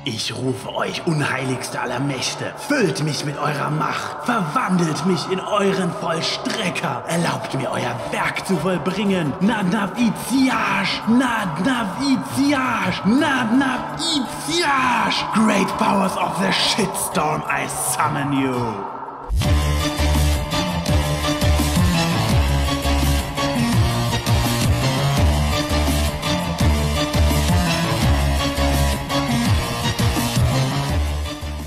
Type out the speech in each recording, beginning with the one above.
Ich rufe euch, unheiligste aller Mächte, füllt mich mit eurer Macht, verwandelt mich in euren Vollstrecker, erlaubt mir euer Werk zu vollbringen. Nadnavitiash, Nadnavitiash, Nadnavitiash. Great powers of the shitstorm, I summon you.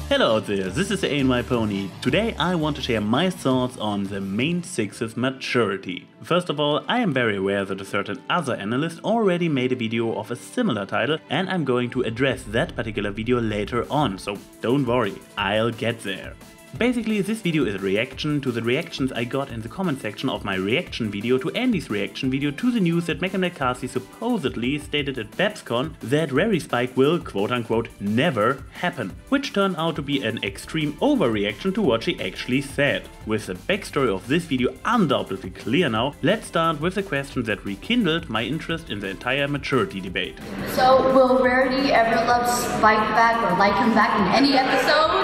Hello out there, this is TheAnYPony. Today I want to share my thoughts on the main 6's maturity. First of all, I am very aware that a certain other analyst already made a video of a similar title, and I'm going to address that particular video later on, so don't worry, I'll get there. Basically, this video is a reaction to the reactions I got in the comment section of my reaction video to Andy's reaction video to the news that Megan McCarthy supposedly stated at BabsCon that Rary Spike will quote-unquote never happen, which turned out to be an extreme overreaction to what she actually said. With the backstory of this video undoubtedly clear now, let's start with the question that rekindled my interest in the entire maturity debate. So, will Rarity ever love Spike back or like him back in any episode?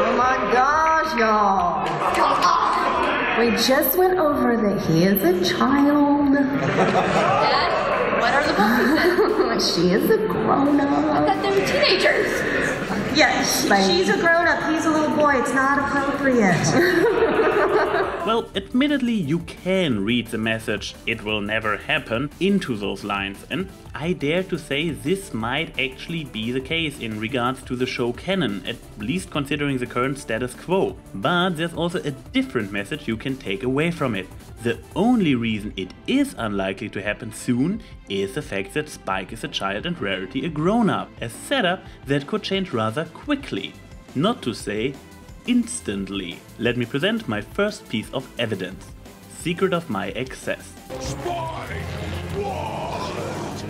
Oh my gosh, y'all. We just went over that he is a child. Dad, what are the books? She is a grown-up. I thought they were teenagers. Yeah, she's a grown-up. He's a little boy. It's not appropriate. Well, admittedly, you can read the message "it will never happen" into those lines, and I dare to say this might actually be the case in regards to the show canon, at least considering the current status quo. But there's also a different message you can take away from it. The only reason it is unlikely to happen soon is the fact that Spike is a child and Rarity a grown-up, a setup that could change rather quickly. Not to say instantly. Let me present my first piece of evidence. Secret of my excess. Spike! What?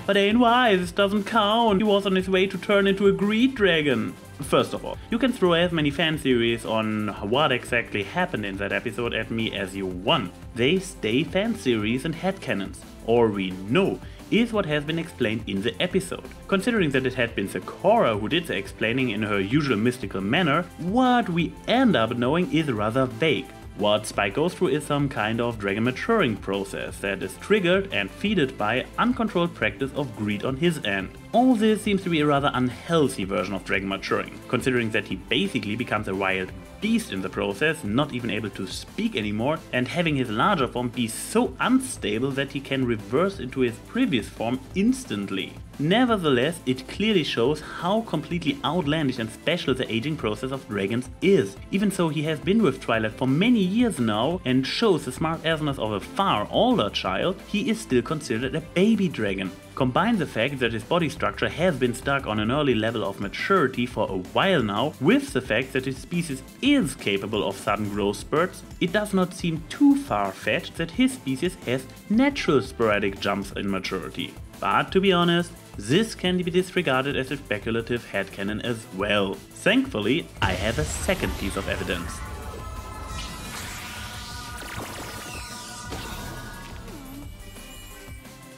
But why? This doesn't count. He was on his way to turn into a greed dragon. First of all, you can throw as many fan theories on what exactly happened in that episode at me as you want. They stay fan theories and headcanons. All we know is what has been explained in the episode. Considering that it had been Sakura who did the explaining in her usual mystical manner, what we end up knowing is rather vague. What Spike goes through is some kind of dragon maturing process that is triggered and feeded by uncontrolled practice of greed on his end. All this seems to be a rather unhealthy version of dragon maturing, considering that he basically becomes a wild beast in the process, not even able to speak anymore, and having his larger form be so unstable that he can reverse into his previous form instantly. Nevertheless, it clearly shows how completely outlandish and special the aging process of dragons is. Even so, he has been with Twilight for many years now and shows the smart-assness of a far older child, he is still considered a baby dragon. Combine the fact that his body structure has been stuck on an early level of maturity for a while now, with the fact that his species is capable of sudden growth spurts, it does not seem too far-fetched that his species has natural sporadic jumps in maturity. But to be honest, this can be disregarded as a speculative headcanon as well. Thankfully, I have a second piece of evidence.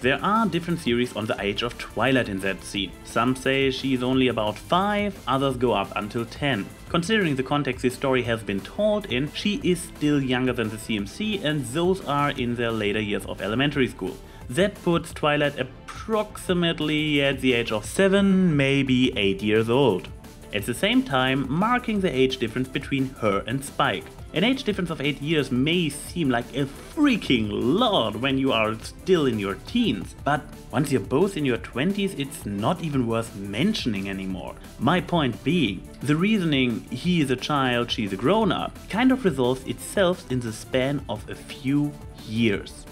There are different theories on the age of Twilight in that scene. Some say she is only about 5, others go up until 10. Considering the context this story has been told in, she is still younger than the CMC, and those are in their later years of elementary school. That puts Twilight approximately at the age of 7, maybe 8 years old. At the same time, marking the age difference between her and Spike. An age difference of 8 years may seem like a freaking lot when you are still in your teens, but once you're both in your 20s, it's not even worth mentioning anymore. My point being, the reasoning he is a child, she's a grown-up kind of resolves itself in the span of a few years.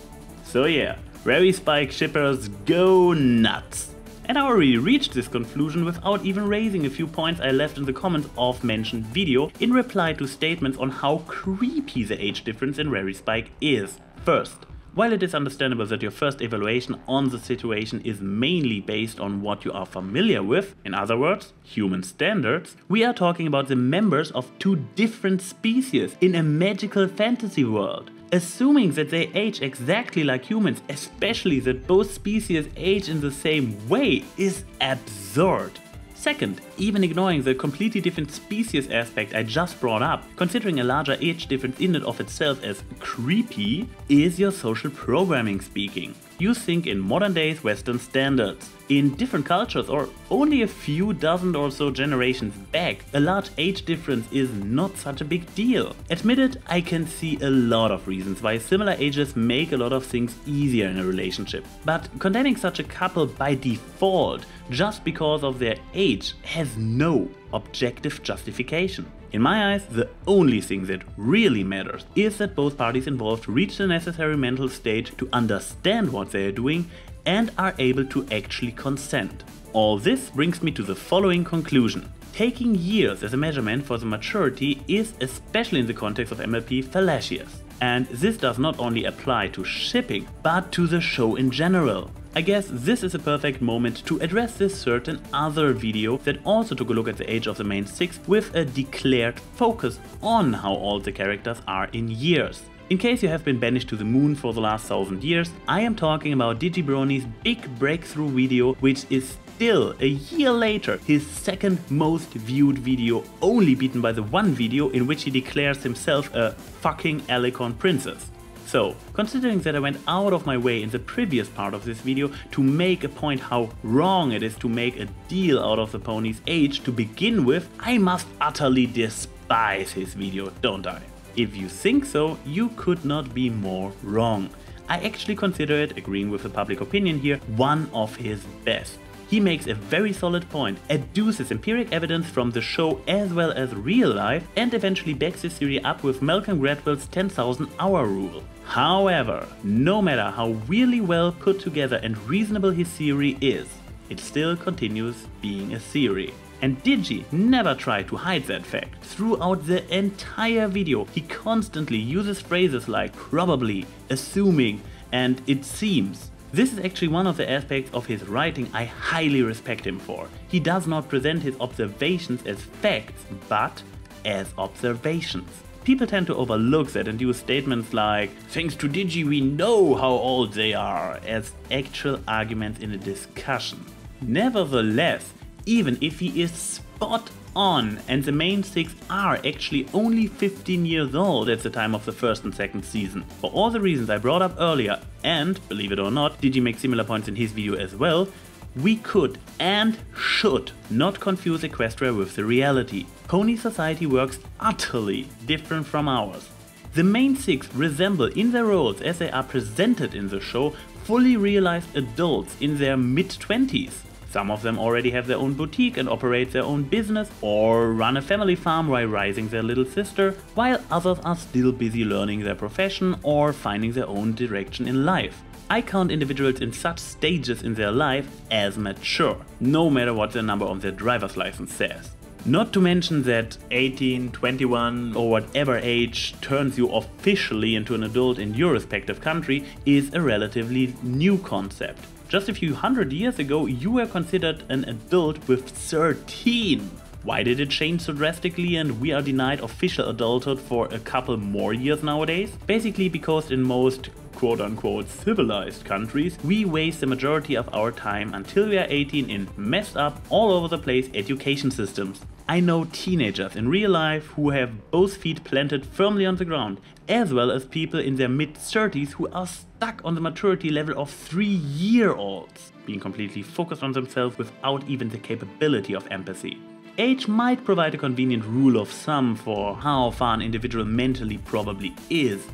So yeah, Rary Spike shippers go nuts! And I already reached this conclusion without even raising a few points I left in the comments of mentioned video in reply to statements on how creepy the age difference in Rary Spike is. First, while it is understandable that your first evaluation on the situation is mainly based on what you are familiar with, in other words, human standards, we are talking about the members of two different species in a magical fantasy world. Assuming that they age exactly like humans, especially that both species age in the same way, is absurd. Second, even ignoring the completely different species aspect I just brought up, considering a larger age difference in and of itself as creepy, is your social programming speaking. You think in modern days Western standards. In different cultures or only a few dozen or so generations back, a large age difference is not such a big deal. Admitted, I can see a lot of reasons why similar ages make a lot of things easier in a relationship. But condemning such a couple by default just because of their age has no objective justification. In my eyes, the only thing that really matters is that both parties involved reach the necessary mental state to understand what they are doing and are able to actually consent. All this brings me to the following conclusion. Taking years as a measurement for the maturity is, especially in the context of MLP, fallacious. And this does not only apply to shipping, but to the show in general. I guess this is a perfect moment to address this certain other video that also took a look at the age of the main six with a declared focus on how old the characters are in years. In case you have been banished to the moon for the last 1000 years, I am talking about DigiBrony's big breakthrough video, which is still, a year later, his second most viewed video, only beaten by the one video in which he declares himself a fucking Alicorn princess. So, considering that I went out of my way in the previous part of this video to make a point how wrong it is to make a deal out of the pony's age to begin with, I must utterly despise his video, don't I? If you think so, you could not be more wrong. I actually consider it, agreeing with the public opinion here, one of his best. He makes a very solid point, adduces empiric evidence from the show as well as real life, and eventually backs his theory up with Malcolm Gladwell's 10,000 hour rule. However, no matter how really well put together and reasonable his theory is, it still continues being a theory. And Digi never tried to hide that fact. Throughout the entire video, he constantly uses phrases like probably, assuming, and it seems. This is actually one of the aspects of his writing I highly respect him for. He does not present his observations as facts, but as observations. People tend to overlook that and use statements like, thanks to Digi we know how old they are, as actual arguments in a discussion. Nevertheless, even if he is spot on and the main six are actually only 15 years old at the time of the first and second season, for all the reasons I brought up earlier, and believe it or not, Digi makes similar points in his video as well, we could and should not confuse Equestria with the reality. Pony society works utterly different from ours. The main six resemble in their roles as they are presented in the show fully realized adults in their mid-20s. Some of them already have their own boutique and operate their own business or run a family farm while raising their little sister, while others are still busy learning their profession or finding their own direction in life. I count individuals in such stages in their life as mature, no matter what their number on their driver's license says. Not to mention that 18, 21 or whatever age turns you officially into an adult in your respective country is a relatively new concept. Just a few hundred years ago, you were considered an adult with 13. Why did it change so drastically and we are denied official adulthood for a couple more years nowadays? Basically because in most quote-unquote civilized countries, we waste the majority of our time until we are 18 in messed up, all over the place education systems. I know teenagers in real life who have both feet planted firmly on the ground, as well as people in their mid-30s who are stuck on the maturity level of 3-year-olds, being completely focused on themselves without even the capability of empathy. Age might provide a convenient rule of thumb for how far an individual mentally probably is,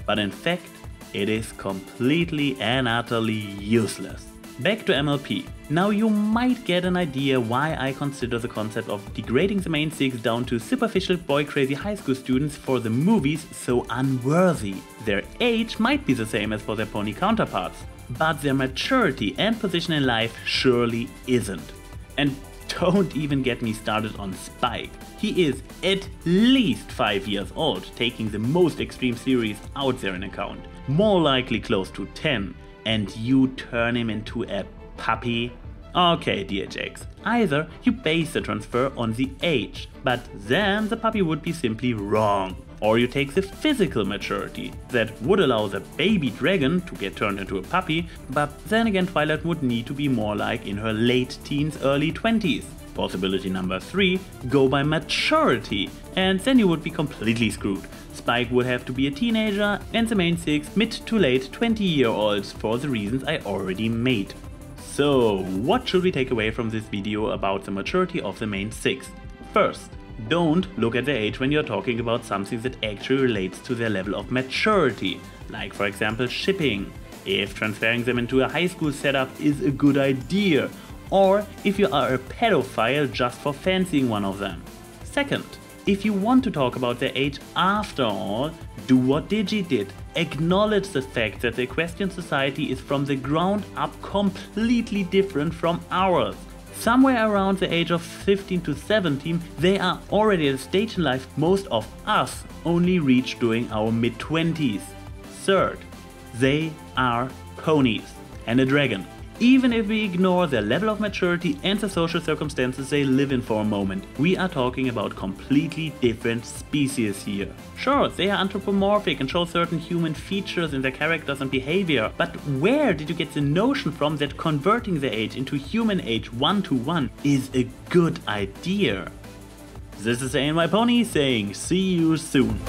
but in fact, it is completely and utterly useless. Back to MLP. Now you might get an idea why I consider the concept of degrading the main six down to superficial boy-crazy high school students for the movies so unworthy. Their age might be the same as for their pony counterparts, but their maturity and position in life surely isn't. And don't even get me started on Spike. He is at least 5 years old, taking the most extreme theories out there in account. More likely close to 10. And you turn him into a puppy? Okay, DHX, either you base the transfer on the age, but then the puppy would be simply wrong. Or you take the physical maturity, that would allow the baby dragon to get turned into a puppy, but then again Twilight would need to be more like in her late teens, early 20s. Possibility number 3, go by maturity, and then you would be completely screwed. Spike would have to be a teenager, and the main 6 mid to late 20-year-olds for the reasons I already made. So, what should we take away from this video about the maturity of the main 6? First, don't look at their age when you're talking about something that actually relates to their level of maturity, like for example shipping, if transferring them into a high school setup is a good idea, or if you are a pedophile just for fancying one of them. Second, if you want to talk about their age after all, do what Digi did. Acknowledge the fact that the Equestrian society is from the ground up completely different from ours. Somewhere around the age of 15 to 17, they are already at a stage in life most of us only reach during our mid-20s. Third, they are ponies and a dragon. Even if we ignore their level of maturity and the social circumstances they live in for a moment, we are talking about completely different species here. Sure, they are anthropomorphic and show certain human features in their characters and behavior, but where did you get the notion from that converting their age into human age 1-to-1 is a good idea? This is TheAnYPony saying see you soon.